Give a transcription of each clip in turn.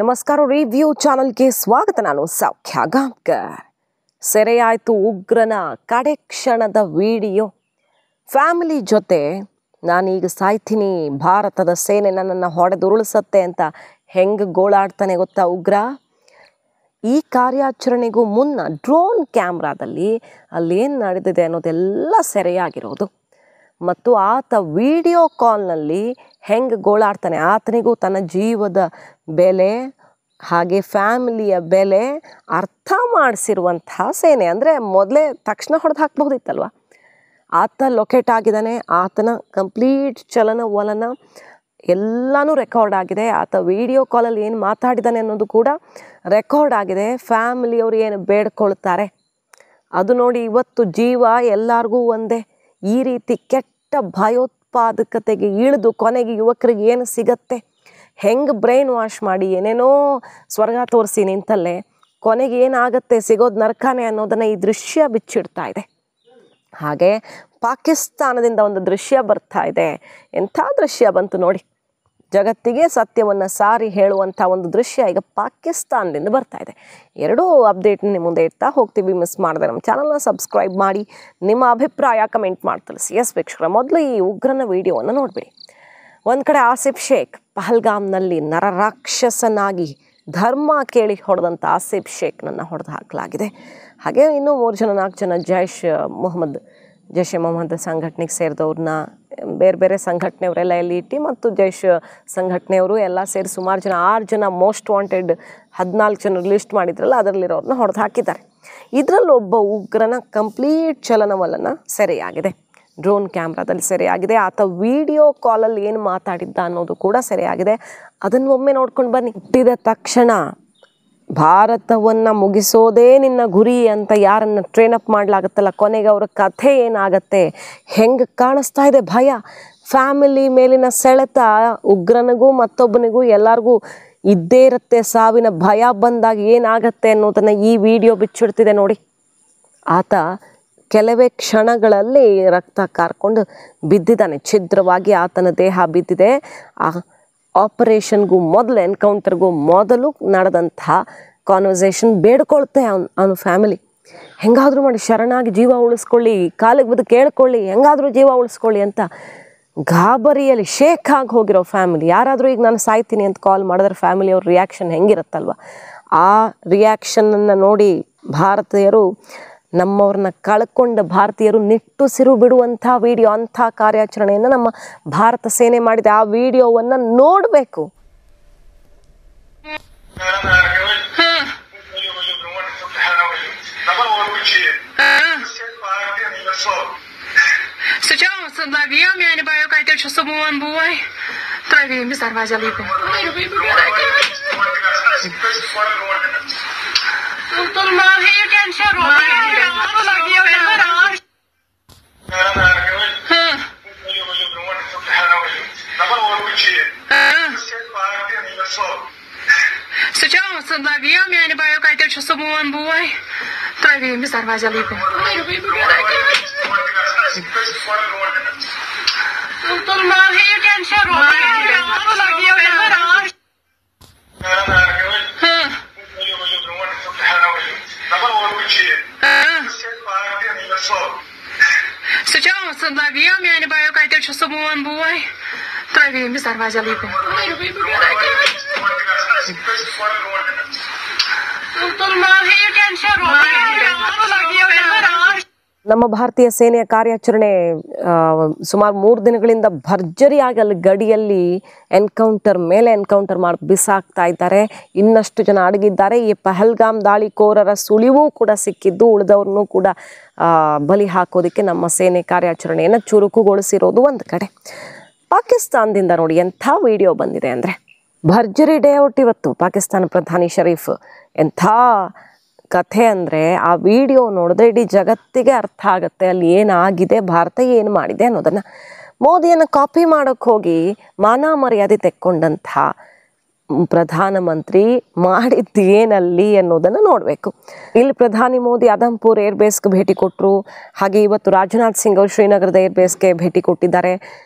ನಮಸ್ಕಾರ ರಿವ್ಯೂ ಚಾನಲ್ಗೆ ಸ್ವಾಗತ. ನಾನು ಸೌಖ್ಯ ಗಾಂವ್ಕರ್. ಸೆರೆಯಾಯಿತು ಉಗ್ರನ ಕಡೆ ಕ್ಷಣದ ವಿಡಿಯೋ. ಫ್ಯಾಮಿಲಿ ಜೊತೆ ನಾನೀಗ ಸಾಯ್ತೀನಿ, ಭಾರತದ ಸೇನೆ ನನ್ನನ್ನು ಹೊಡೆದುರುಳಿಸತ್ತೆ ಅಂತ ಹೆಂಗೆ ಗೋಳಾಡ್ತಾನೆ ಗೊತ್ತಾ ಉಗ್ರ. ಈ ಕಾರ್ಯಾಚರಣೆಗೂ ಮುನ್ನ ಡ್ರೋನ್ ಕ್ಯಾಮ್ರಾದಲ್ಲಿ ಅಲ್ಲೇನು ನಡೆದಿದೆ ಅನ್ನೋದೆಲ್ಲ ಸೆರೆಯಾಗಿರೋದು ಮತ್ತು ಆತ ವಿಡಿಯೋ ಕಾಲ್ನಲ್ಲಿ ಹೆಂಗೆ ಗೋಳಾಡ್ತಾನೆ. ಆತನಿಗೂ ತನ್ನ ಜೀವದ ಬೆಲೆ ಹಾಗೆ ಫ್ಯಾಮಿಲಿಯ ಬೆಲೆ ಅರ್ಥ ಮಾಡಿಸಿರುವಂತಹ ಸೇನೆ. ಅಂದರೆ ಮೊದಲೇ ತಕ್ಷಣ ಹೊಡೆದು ಹಾಕ್ಬಹುದಿತ್ತಲ್ವ. ಆತ ಲೊಕೇಟ್ ಆಗಿದ್ದಾನೆ, ಆತನ ಕಂಪ್ಲೀಟ್ ಚಲನವಲನ ಎಲ್ಲನೂ ರೆಕಾರ್ಡ್ ಆಗಿದೆ. ಆತ ವಿಡಿಯೋ ಕಾಲಲ್ಲಿ ಏನು ಮಾತಾಡಿದ್ದಾನೆ ಅನ್ನೋದು ಕೂಡ ರೆಕಾರ್ಡ್ ಆಗಿದೆ. ಫ್ಯಾಮಿಲಿಯವರು ಏನು ಬೇಡ್ಕೊಳ್ತಾರೆ ಅದು ನೋಡಿ. ಇವತ್ತು ಜೀವ ಎಲ್ಲರಿಗೂ ಒಂದೇ. ಈ ರೀತಿ ಕೆಟ್ಟ ಭಯೋತ್ಪಾದಕತೆಗೆ ಇಳಿದು ಕೊನೆಗೆ ಯುವಕರಿಗೆ ಏನು ಸಿಗತ್ತೆ, ಹೆಂಗೆ ಬ್ರೈನ್ ವಾಶ್ ಮಾಡಿ ಏನೇನೋ ಸ್ವರ್ಗ ತೋರಿಸಿ ನಿಂತಲ್ಲೇ ಕೊನೆಗೆ ಏನಾಗತ್ತೆ, ಸಿಗೋದು ನರಕನೇ ಅನ್ನೋದನ್ನು ಈ ದೃಶ್ಯ ಬಿಚ್ಚಿಡ್ತಾ ಇದೆ. ಹಾಗೆ ಪಾಕಿಸ್ತಾನದಿಂದ ಒಂದು ದೃಶ್ಯ ಬರ್ತಾ ಇದೆ. ಎಂಥ ದೃಶ್ಯ ಬಂತು ನೋಡಿ. ಜಗತ್ತಿಗೆ ಸತ್ಯವನ್ನು ಸಾರಿ ಹೇಳುವಂಥ ಒಂದು ದೃಶ್ಯ ಈಗ ಪಾಕಿಸ್ತಾನದಿಂದ ಬರ್ತಾ ಇದೆ. ಎರಡೂ ಅಪ್ಡೇಟ್ನ ಮುಂದೆ ಇಡ್ತಾ ಹೋಗ್ತೀವಿ. ಮಿಸ್ ಮಾಡಿದೆ ನಮ್ಮ ಚಾನಲ್ನ ಸಬ್ಸ್ಕ್ರೈಬ್ ಮಾಡಿ, ನಿಮ್ಮ ಅಭಿಪ್ರಾಯ ಕಮೆಂಟ್ ಮಾಡಿ ತಿಳಿಸಿ. ಎಸ್ ವೀಕ್ಷಕರ, ಮೊದಲು ಈ ಉಗ್ರನ ವಿಡಿಯೋವನ್ನು ನೋಡಿಬಿಡಿ. ಒಂದು ಕಡೆ ಆಸಿಫ್ ಶೇಖ್ ಪಹಲ್ಗಾಮ್ನಲ್ಲಿ ನರರಾಕ್ಷಸನಾಗಿ ಧರ್ಮ ಕೇಳಿ ಹೊಡೆದಂಥ ಆಸಿಫ್ ಶೇಖ್ನನ್ನು ಹೊಡೆದು ಹಾಕಲಾಗಿದೆ. ಹಾಗೆ ಇನ್ನೂ 3 ಜನ 4 ಜನ ಜೈಷ್ ಎ ಮೊಹಮ್ಮದ್ ಸಂಘಟನೆಗೆ ಸೇರಿದವ್ರನ್ನ ಬೇರೆ ಬೇರೆ ಸಂಘಟನೆಯವರೆಲ್ಲ ಎಲ್ಲಿ ಇಟ್ಟು ಮತ್ತು ಜೈಷ್ ಸಂಘಟನೆಯವರು ಎಲ್ಲ ಸೇರಿ ಸುಮಾರು ಜನ 6 ಜನ ಮೋಸ್ಟ್ ವಾಂಟೆಡ್ 14 ಜನ ಲಿಸ್ಟ್ ಮಾಡಿದ್ರಲ್ಲ ಅದರಲ್ಲಿರೋರನ್ನ ಹೊಡೆದು ಹಾಕಿದ್ದಾರೆ. ಇದರಲ್ಲಿ ಒಬ್ಬ ಉಗ್ರನ ಕಂಪ್ಲೀಟ್ ಚಲನವಲನ ಸೆರೆಯಾಗಿದೆ. ಡ್ರೋನ್ ಕ್ಯಾಮ್ರಾದಲ್ಲಿ ಸೆರೆಯಾಗಿದೆ. ಆತ ವಿಡಿಯೋ ಕಾಲಲ್ಲಿ ಏನು ಮಾತಾಡಿದ್ದ ಅನ್ನೋದು ಕೂಡ ಸೆರೆಯಾಗಿದೆ. ಅದನ್ನು ಒಮ್ಮೆ ನೋಡ್ಕೊಂಡು ಬನ್ನಿ. ಹುಟ್ಟಿದ ತಕ್ಷಣ ಭಾರತವನ್ನು ಮುಗಿಸೋದೇ ನಿನ್ನ ಗುರಿ ಅಂತ ಯಾರನ್ನು ಟ್ರೈನಪ್ ಮಾಡಲಾಗುತ್ತಲ್ಲ, ಕೊನೆಗೆ ಅವರ ಕಥೆ ಏನಾಗತ್ತೆ, ಹೆಂಗೆ ಕಾಣಿಸ್ತಾ ಇದೆ ಭಯ, ಫ್ಯಾಮಿಲಿ ಮೇಲಿನ ಸೆಳೆತ. ಉಗ್ರನಿಗೂ ಮತ್ತೊಬ್ಬನಿಗೂ ಎಲ್ಲರಿಗೂ ಇದ್ದೇ ಇರುತ್ತೆ. ಸಾವಿನ ಭಯ ಬಂದಾಗ ಏನಾಗತ್ತೆ ಅನ್ನೋದನ್ನು ಈ ವಿಡಿಯೋ ಬಿಚ್ಚಿಡ್ತಿದೆ ನೋಡಿ. ಆತ ಕೆಲವೇ ಕ್ಷಣಗಳಲ್ಲಿ ರಕ್ತ ಕಾರ್ಕೊಂಡು ಬಿದ್ದಿದ್ದಾನೆ. ಛಿದ್ರವಾಗಿ ಆತನ ದೇಹ ಬಿದ್ದಿದೆ. ಆ ಆಪರೇಷನ್ಗೂ ಮೊದಲು, ಎನ್ಕೌಂಟರ್ಗೂ ಮೊದಲು ನಡೆದಂಥ ಕಾನ್ವರ್ಸೇಷನ್ ಬೇಡ್ಕೊಳ್ತೆ ಅವನ ಫ್ಯಾಮಿಲಿ. ಹೆಂಗಾದರೂ ಮಾಡಿ ಶರಣಾಗಿ ಜೀವ ಉಳಿಸ್ಕೊಳ್ಳಿ, ಕಾಲಿಗೆ ಬಿದ್ದು ಕೇಳ್ಕೊಳ್ಳಿ, ಹೆಂಗಾದರೂ ಜೀವ ಉಳಿಸ್ಕೊಳ್ಳಿ ಅಂತ ಗಾಬರಿಯಲ್ಲಿ ಶೇಕ್ ಆಗಿ ಹೋಗಿರೋ ಫ್ಯಾಮಿಲಿ. ಯಾರಾದರೂ ಈಗ ನಾನು ಸಾಯ್ತೀನಿ ಅಂತ ಕಾಲ್ ಮಾಡಿದ್ರೆ ಫ್ಯಾಮಿಲಿಯವ್ರ ರಿಯಾಕ್ಷನ್ ಹೆಂಗಿರುತ್ತಲ್ವ, ಆ ರಿಯಾಕ್ಷನನ್ನು ನೋಡಿ ಭಾರತೀಯರು, ನಮ್ಮವ್ರನ್ನ ಕಳ್ಕೊಂಡ ಭಾರತೀಯರು ನಿಟ್ಟುಸಿರು ಬಿಡುವಂಥ ವಿಡಿಯೋ, ಅಂಥ ಕಾರ್ಯಾಚರಣೆಯನ್ನು ನಮ್ಮ ಭಾರತ ಸೇನೆ ಮಾಡಿದೆ. ಆ ವಿಡಿಯೋವನ್ನು ನೋಡಬೇಕು. ನಮ್ಮ ಭಾರತೀಯ ಸೇನೆಯ ಕಾರ್ಯಾಚರಣೆ ಸುಮಾರು 3 ದಿನಗಳಿಂದ ಭರ್ಜರಿಯಾಗಿ ಅಲ್ಲಿ ಗಡಿಯಲ್ಲಿ ಎನ್ಕೌಂಟರ್ ಮೇಲೆ ಎನ್ಕೌಂಟರ್ ಮಾಡಿ ಬಿಸಾಕ್ತಾ ಇದ್ದಾರೆ. ಇನ್ನಷ್ಟು ಜನ ಅಡಗಿದ್ದಾರೆ. ಈ ಪಹಲ್ಗಾಮ್ ದಾಳಿಕೋರರ ಸುಳಿವೂ ಕೂಡ ಸಿಕ್ಕಿದ್ದು, ಉಳಿದವ್ರನ್ನೂ ಕೂಡ ಬಲಿ ಹಾಕೋದಕ್ಕೆ ನಮ್ಮ ಸೇನೆ ಕಾರ್ಯಾಚರಣೆಯನ್ನು ಚುರುಕುಗೊಳಿಸಿರೋದು ಒಂದು ಕಡೆ. ಪಾಕಿಸ್ತಾನದಿಂದ ನೋಡಿ ಎಂಥ ವಿಡಿಯೋ ಬಂದಿದೆ ಅಂದರೆ, ಭರ್ಜರಿ ಡೇ ಔಟ್ ಇವತ್ತು. ಪಾಕಿಸ್ತಾನ ಪ್ರಧಾನಿ ಶರೀಫ್ ಎಂಥ ಕಥೆ ಅಂದರೆ, ಆ ವಿಡಿಯೋ ನೋಡಿದ್ರೆ ಇಡೀ ಜಗತ್ತಿಗೆ ಅರ್ಥ ಆಗುತ್ತೆ ಅಲ್ಲಿ ಏನಾಗಿದೆ, ಭಾರತ ಏನು ಮಾಡಿದೆ ಅನ್ನೋದನ್ನು. ಮೋದಿಯನ್ನು ಕಾಪಿ ಮಾಡೋಕ್ಕೆ ಹೋಗಿ ಮಾನ ಮರ್ಯಾದೆ ತೆಕ್ಕೊಂಡಂಥ ಪ್ರಧಾನಮಂತ್ರಿ ಮಾಡಿದ್ದು ಏನಲ್ಲಿ ಅನ್ನೋದನ್ನು ನೋಡಬೇಕು. ಇಲ್ಲಿ ಪ್ರಧಾನಿ ಮೋದಿ ಆದಂಪುರ್ ಏರ್ಬೇಸ್ಗೆ ಭೇಟಿ ಕೊಟ್ಟರು. ಹಾಗೆ ಇವತ್ತು ರಾಜನಾಥ್ ಸಿಂಗ್ ಅವರು ಶ್ರೀನಗರದ ಏರ್ಬೇಸ್ಗೆ ಭೇಟಿ ಕೊಟ್ಟಿದ್ದಾರೆ.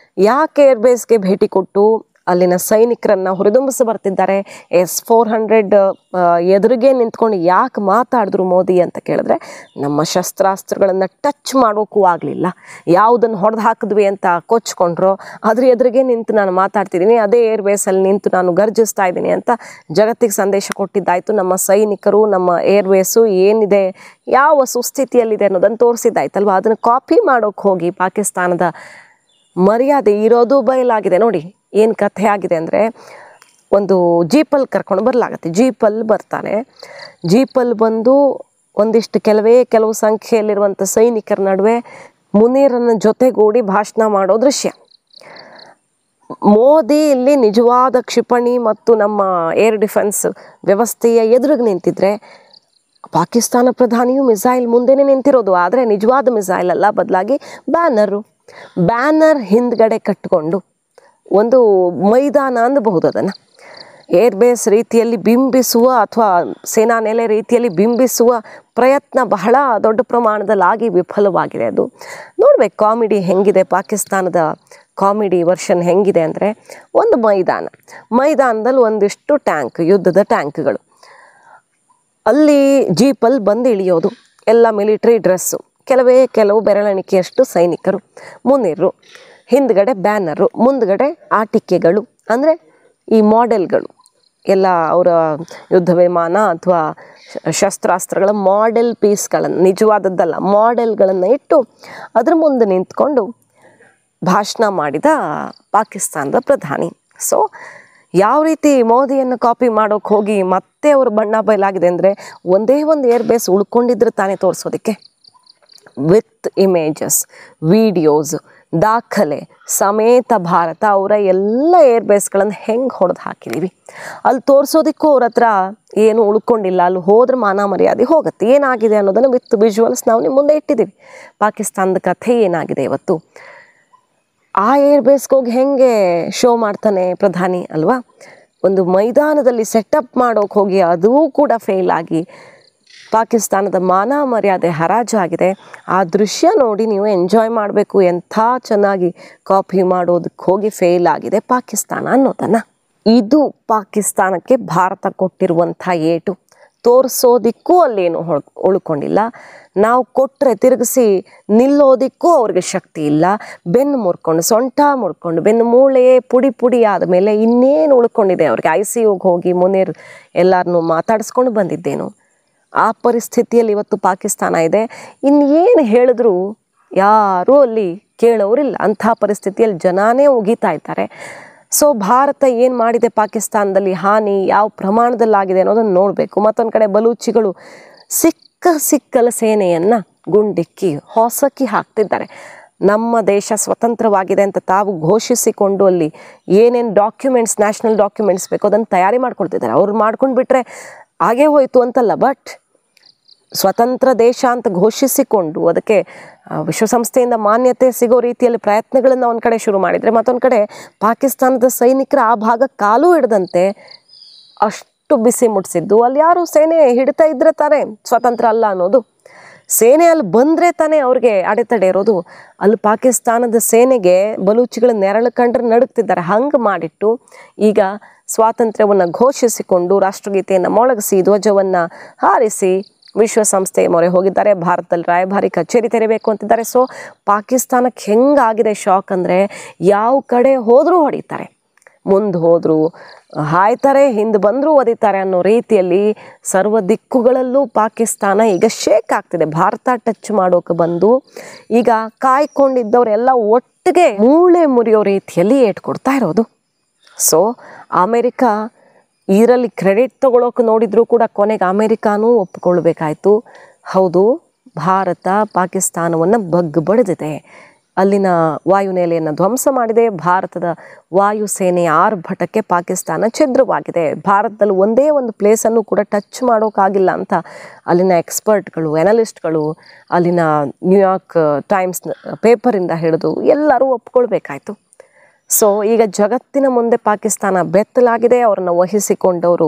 ಯಾಕೆ ಏರ್ಬೇಸ್ಗೆ ಭೇಟಿ ಕೊಟ್ಟು ಅಲ್ಲಿನ ಸೈನಿಕರನ್ನು ಹುರಿದುಂಬಿಸಿ ಬರ್ತಿದ್ದಾರೆ. S-400 ಎದುರಿಗೆ ನಿಂತ್ಕೊಂಡು ಯಾಕೆ ಮಾತಾಡಿದ್ರು ಮೋದಿ ಅಂತ ಕೇಳಿದ್ರೆ, ನಮ್ಮ ಶಸ್ತ್ರಾಸ್ತ್ರಗಳನ್ನು ಟಚ್ ಮಾಡೋಕ್ಕೂ ಆಗಲಿಲ್ಲ, ಯಾವುದನ್ನು ಹೊಡೆದು ಹಾಕಿದ್ವಿ ಅಂತ ಕೊಚ್ಕೊಂಡ್ರು, ಅದ್ರ ಎದುರಿಗೆ ನಿಂತು ನಾನು ಮಾತಾಡ್ತಿದ್ದೀನಿ, ಅದೇ ಏರ್ವೇಸಲ್ಲಿ ನಿಂತು ನಾನು ಗರ್ಜಿಸ್ತಾ ಇದ್ದೀನಿ ಅಂತ ಜಗತ್ತಿಗೆ ಸಂದೇಶ ಕೊಟ್ಟಿದ್ದಾಯಿತು. ನಮ್ಮ ಸೈನಿಕರು, ನಮ್ಮ ಏರ್ವೇಸು ಏನಿದೆ, ಯಾವ ಸುಸ್ಥಿತಿಯಲ್ಲಿದೆ ಅನ್ನೋದನ್ನು ತೋರಿಸಿದ್ದಾಯ್ತಲ್ವ. ಅದನ್ನು ಕಾಪಿ ಮಾಡೋಕ್ಕೆ ಹೋಗಿ ಪಾಕಿಸ್ತಾನದ ಮರ್ಯಾದೆ ಇರೋದು ಬಯಲಾಗಿದೆ. ನೋಡಿ ಏನು ಕಥೆ ಆಗಿದೆ ಅಂದರೆ, ಒಂದು ಜೀಪಲ್ಲಿ ಕರ್ಕೊಂಡು ಬರಲಾಗತ್ತೆ. ಜೀಪಲ್ಲಿ ಬರ್ತಾನೆ, ಜೀಪಲ್ಲಿ ಬಂದು ಒಂದಿಷ್ಟು ಕೆಲವು ಸಂಖ್ಯೆಯಲ್ಲಿರುವಂಥ ಸೈನಿಕರ ನಡುವೆ ಮುನೀರನ ಜೊತೆಗೂಡಿ ಭಾಷಣ ಮಾಡೋ ದೃಶ್ಯ. ಮೋದಿ ಇಲ್ಲಿ ನಿಜವಾದ ಕ್ಷಿಪಣಿ ಮತ್ತು ನಮ್ಮ ಏರ್ ಡಿಫೆನ್ಸ್ ವ್ಯವಸ್ಥೆಯ ಎದುರಿಗೆ ನಿಂತಿದ್ರೆ, ಪಾಕಿಸ್ತಾನ ಪ್ರಧಾನಿಯು ಮಿಸೈಲ್ ಮುಂದೆನೇ ನಿಂತಿರೋದು, ಆದರೆ ನಿಜವಾದ ಮಿಸೈಲ್ ಅಲ್ಲ, ಬದಲಾಗಿ ಬ್ಯಾನರ್ ಹಿಂದ್ಗಡೆ ಕಟ್ಟಿಕೊಂಡು ಒಂದು ಮೈದಾನ ಅನ್ನಬಹುದು. ಅದನ್ನು ಏರ್ಬೇಸ್ ರೀತಿಯಲ್ಲಿ ಬಿಂಬಿಸುವ ಅಥವಾ ಸೇನಾ ನೆಲೆ ರೀತಿಯಲ್ಲಿ ಬಿಂಬಿಸುವ ಪ್ರಯತ್ನ ಬಹಳ ದೊಡ್ಡ ಪ್ರಮಾಣದಲ್ಲಿ ವಿಫಲವಾಗಿದೆ. ಅದು ನೋಡ್ಬೇಕು ಕಾಮಿಡಿ ಹೆಂಗಿದೆ, ಪಾಕಿಸ್ತಾನದ ಕಾಮಿಡಿ ವರ್ಷನ್ ಹೆಂಗಿದೆ ಅಂದರೆ, ಒಂದು ಮೈದಾನದಲ್ಲಿ ಒಂದಿಷ್ಟು ಟ್ಯಾಂಕ್, ಯುದ್ಧದ ಟ್ಯಾಂಕ್ಗಳು, ಅಲ್ಲಿ ಜೀಪಲ್ಲಿ ಬಂದು ಇಳಿಯೋದು, ಎಲ್ಲ ಮಿಲಿಟ್ರಿ ಡ್ರೆಸ್ಸು, ಕೆಲವು ಬೆರಳೆಣಿಕೆಯಷ್ಟು ಸೈನಿಕರು, ಮುನೀರು, ಹಿಂದ್ಗಡೆ ಬ್ಯಾನರು, ಮುಂದ್ಗಡೆ ಆಟಿಕೆಗಳು, ಅಂದರೆ ಈ ಮಾಡೆಲ್ಗಳು ಎಲ್ಲ ಅವರ ಯುದ್ಧ ವಿಮಾನ ಅಥವಾ ಶಸ್ತ್ರಾಸ್ತ್ರಗಳ ಮಾಡೆಲ್ ಪೀಸ್ಗಳನ್ನು, ನಿಜವಾದದ್ದಲ್ಲ ಮಾಡೆಲ್ಗಳನ್ನು ಇಟ್ಟು ಅದ್ರ ಮುಂದೆ ನಿಂತ್ಕೊಂಡು ಭಾಷಣ ಮಾಡಿದ ಪಾಕಿಸ್ತಾನದ ಪ್ರಧಾನಿ. ಸೊ ಯಾವ ರೀತಿ ಮೋದಿಯನ್ನು ಕಾಪಿ ಮಾಡೋಕ್ಕೆ ಹೋಗಿ ಮತ್ತೆ ಅವರು ಬಣ್ಣ ಬಯಲಾಗಿದೆ ಅಂದರೆ, ಒಂದೇ ಒಂದು ಏರ್ಬೇಸ್ ಉಳ್ಕೊಂಡಿದ್ರೆ ತಾನೇ ತೋರಿಸೋದಕ್ಕೆ, ವಿತ್ ಇಮೇಜಸ್, ವಿಡಿಯೋಸ್, ದಾಖಲೆ ಸಮೇತ ಭಾರತ ಅವರ ಎಲ್ಲ ಏರ್ಬೇಸ್ಗಳನ್ನು ಹೆಂಗೆ ಹೊಡೆದು ಹಾಕಿದ್ದೀವಿ ಅಲ್ಲಿ ತೋರಿಸೋದಕ್ಕೂ ಅವ್ರ ಹತ್ರ ಏನು ಉಳ್ಕೊಂಡಿಲ್ಲ. ಅಲ್ಲಿ ಹೋದ್ರೆ ಮಾನ ಮರ್ಯಾದೆ ಹೋಗುತ್ತೆ. ಏನಾಗಿದೆ ಅನ್ನೋದನ್ನು ವಿತ್ ವಿಜುವಲ್ಸ್ ನಾವು ನಿಮ್ಮ ಮುಂದೆ ಇಟ್ಟಿದ್ದೀವಿ. ಪಾಕಿಸ್ತಾನದ ಕಥೆ ಏನಾಗಿದೆ ಇವತ್ತು, ಆ ಏರ್ಬೇಸ್ಗೆ ಹೋಗಿ ಹೆಂಗೆ ಶೋ ಮಾಡ್ತಾನೆ ಪ್ರಧಾನಿ ಅಲ್ವಾ. ಒಂದು ಮೈದಾನದಲ್ಲಿ ಸೆಟಪ್ ಮಾಡೋಕೆ ಹೋಗಿ ಅದೂ ಕೂಡ ಫೇಲ್ ಆಗಿ ಪಾಕಿಸ್ತಾನದ ಮಾನ ಮರ್ಯಾದೆ ಹರಾಜಾಗಿದೆ. ಆ ದೃಶ್ಯ ನೋಡಿ ನೀವು ಎಂಜಾಯ್ ಮಾಡಬೇಕು. ಎಂಥ ಚೆನ್ನಾಗಿ ಕಾಪಿ ಮಾಡೋದಕ್ಕೆ ಹೋಗಿ ಫೇಲ್ ಆಗಿದೆ ಪಾಕಿಸ್ತಾನ ಅನ್ನೋದನ್ನು. ಇದು ಪಾಕಿಸ್ತಾನಕ್ಕೆ ಭಾರತ ಕೊಟ್ಟಿರುವಂಥ ಏಟು. ತೋರಿಸೋದಿಕ್ಕೂ ಅಲ್ಲೇನು ಉಳ್ಕೊಂಡಿಲ್ಲ. ನಾವು ಕೊಟ್ಟರೆ ತಿರುಗಿಸಿ ನಿಲ್ಲೋದಿಕ್ಕೂ ಅವ್ರಿಗೆ ಶಕ್ತಿ ಇಲ್ಲ. ಬೆನ್ನು ಮುರ್ಕೊಂಡು, ಸೊಂಟ ಮುರ್ಕೊಂಡು, ಬೆನ್ನು ಮೂಳೆ ಪುಡಿ ಆದ ಮೇಲೆ ಇನ್ನೇನು ಉಳ್ಕೊಂಡಿದೆ ಅವ್ರಿಗೆ. ICUಗೆ ಹೋಗಿ ಮುನೀರ್ ಎಲ್ಲರನ್ನೂ ಮಾತಾಡಿಸ್ಕೊಂಡು ಬಂದಿದ್ದೇನು. ಆ ಪರಿಸ್ಥಿತಿಯಲ್ಲಿ ಇವತ್ತು ಪಾಕಿಸ್ತಾನ ಇದೆ. ಇನ್ನೇನು ಹೇಳಿದ್ರು ಯಾರೂ ಅಲ್ಲಿ ಕೇಳೋರಿಲ್ಲ. ಅಂಥ ಪರಿಸ್ಥಿತಿಯಲ್ಲಿ ಜನಾನೇ ಉಗಿತಾ ಇದ್ದಾರೆ. ಸೊ ಭಾರತ ಏನು ಮಾಡಿದೆ ಪಾಕಿಸ್ತಾನದಲ್ಲಿ, ಹಾನಿ ಯಾವ ಪ್ರಮಾಣದಲ್ಲಾಗಿದೆ ಅನ್ನೋದನ್ನು ನೋಡಬೇಕು. ಮತ್ತೊಂದು ಕಡೆ ಬಲೂಚಿಗಳು ಸಿಕ್ಕಲ ಸೇನೆಯನ್ನು ಗುಂಡಿಕ್ಕಿ ಹೊಸಕಿ ಹಾಕ್ತಿದ್ದಾರೆ. ನಮ್ಮ ದೇಶ ಸ್ವತಂತ್ರವಾಗಿದೆ ಅಂತ ತಾವು ಘೋಷಿಸಿಕೊಂಡು ಅಲ್ಲಿ ಏನೇನು ಡಾಕ್ಯುಮೆಂಟ್ಸ್, ನ್ಯಾಷನಲ್ ಡಾಕ್ಯುಮೆಂಟ್ಸ್ ಬೇಕೋ ಅದನ್ನು ತಯಾರಿ ಮಾಡ್ಕೊಳ್ತಿದ್ದಾರೆ. ಅವ್ರು ಮಾಡ್ಕೊಂಡು ಬಿಟ್ಟರೆ ಹಾಗೇ ಹೋಯಿತು ಅಂತಲ್ಲ, ಬಟ್ ಸ್ವತಂತ್ರ ದೇಶ ಅಂತ ಘೋಷಿಸಿಕೊಂಡು ಅದಕ್ಕೆ ವಿಶ್ವಸಂಸ್ಥೆಯಿಂದ ಮಾನ್ಯತೆ ಸಿಗೋ ರೀತಿಯಲ್ಲಿ ಪ್ರಯತ್ನಗಳನ್ನು ಒಂದು ಕಡೆ ಶುರು ಮಾಡಿದರೆ, ಮತ್ತೊಂದು ಕಡೆ ಪಾಕಿಸ್ತಾನದ ಸೈನಿಕರ ಆ ಭಾಗ ಕಾಲು ಹಿಡ್ದಂತೆ ಅಷ್ಟು ಬಿಸಿ ಮುಟ್ಟಿಸಿದ್ದು. ಅಲ್ಲಿ ಯಾರು ಸೇನೆ ಹಿಡ್ತಾ ಇದ್ರೆ ತಾನೇ ಸ್ವತಂತ್ರ ಅಲ್ಲ ಅನ್ನೋದು. ಸೇನೆ ಅಲ್ಲಿ ಬಂದರೆ ತಾನೇ ಅವ್ರಿಗೆ ಅಡೆತಡೆ ಇರೋದು. ಅಲ್ಲಿ ಪಾಕಿಸ್ತಾನದ ಸೇನೆಗೆ ಬಲೂಚಿಗಳ ನೆರಳು ಕಂಡ್ರೆ ನಡುಗ್ತಿದ್ದಾರೆ. ಹಂಗೆ ಮಾಡಿಟ್ಟು ಈಗ ಸ್ವಾತಂತ್ರ್ಯವನ್ನು ಘೋಷಿಸಿಕೊಂಡು ರಾಷ್ಟ್ರಗೀತೆಯನ್ನು ಮೊಳಗಿಸಿ ಧ್ವಜವನ್ನು ಹಾರಿಸಿ ವಿಶ್ವಸಂಸ್ಥೆಯ ಮೊರೆ ಹೋಗಿದ್ದಾರೆ. ಭಾರತದಲ್ಲಿ ರಾಯಭಾರಿ ಕಚೇರಿ ತೆರೆಯಬೇಕು ಅಂತಿದ್ದಾರೆ. ಸೊ ಪಾಕಿಸ್ತಾನಕ್ಕೆ ಹೆಂಗಾಗಿದೆ ಶಾಕ್ ಅಂದರೆ, ಯಾವ ಕಡೆ ಹೋದರೂ ಹೊಡಿತಾರೆ, ಮುಂದೆ ಹೋದರೂ ಹಾಯ್ತಾರೆ, ಹಿಂದೆ ಬಂದರೂ ಒದಿತಾರೆ ಅನ್ನೋ ರೀತಿಯಲ್ಲಿ ಸರ್ವ ದಿಕ್ಕುಗಳಲ್ಲೂ ಪಾಕಿಸ್ತಾನ ಈಗ ಶೇಕ್ ಆಗ್ತಿದೆ. ಭಾರತ ಟಚ್ ಮಾಡೋಕೆ ಬಂದು ಈಗ ಕಾಯ್ಕೊಂಡಿದ್ದವರೆಲ್ಲ ಒಟ್ಟಿಗೆ ಮೂಳೆ ಮುರಿಯೋ ರೀತಿಯಲ್ಲಿ ಏಟ್ ಕೊಡ್ತಾ ಇರೋದು. ಸೊ ಅಮೇರಿಕಾ ಇದರಲ್ಲಿ ಕ್ರೆಡಿಟ್ ತಗೊಳ್ಳೋಕೆ ನೋಡಿದರೂ ಕೂಡ ಕೊನೆಗೆ ಅಮೇರಿಕಾನೂ ಒಪ್ಪಿಕೊಳ್ಬೇಕಾಯ್ತು. ಹೌದು, ಭಾರತ ಪಾಕಿಸ್ತಾನವನ್ನು ಬಗ್ಗಬಡಿದಿದೆ, ಅಲ್ಲಿನ ವಾಯುನೆಲೆಯನ್ನು ಧ್ವಂಸ ಮಾಡಿದೆ. ಭಾರತದ ವಾಯುಸೇನೆಯ ಆರ್ಭಟಕ್ಕೆ ಪಾಕಿಸ್ತಾನ ಛಿದ್ರವಾಗಿದೆ. ಭಾರತದಲ್ಲಿ ಒಂದೇ ಒಂದು ಪ್ಲೇಸನ್ನು ಕೂಡ ಟಚ್ ಮಾಡೋಕ್ಕಾಗಿಲ್ಲ ಅಂತ ಅಲ್ಲಿನ ಎಕ್ಸ್ಪರ್ಟ್ಗಳು, ಎನಲಿಸ್ಟ್ಗಳು, ಅಲ್ಲಿನ ನ್ಯೂಯಾರ್ಕ್ ಟೈಮ್ಸ್ ಪೇಪರಿಂದ ಹಿಡಿದು ಎಲ್ಲರೂ ಒಪ್ಕೊಳ್ಬೇಕಾಯ್ತು. ಸೊ ಈಗ ಜಗತ್ತಿನ ಮುಂದೆ ಪಾಕಿಸ್ತಾನ ಬೆತ್ತಲಾಗಿದೆ. ಅವರನ್ನು ವಹಿಸಿಕೊಂಡವರು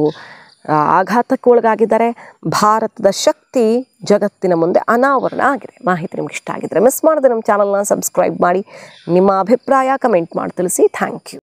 ಆಘಾತಕ್ಕೆ ಒಳಗಾಗಿದ್ದಾರೆ. ಭಾರತದ ಶಕ್ತಿ ಜಗತ್ತಿನ ಮುಂದೆ ಅನಾವರಣ ಆಗಿದೆ. ಮಾಹಿತಿ ನಿಮ್ಗೆ ಇಷ್ಟ ಆಗಿದ್ರೆ ಮಿಸ್ ಮಾಡಿದ್ರೆ ನಮ್ಮ ಚಾನಲ್ನ ಸಬ್ಸ್ಕ್ರೈಬ್ ಮಾಡಿ, ನಿಮ್ಮ ಅಭಿಪ್ರಾಯ ಕಮೆಂಟ್ ಮಾಡಿ ತಿಳಿಸಿ. Thank you.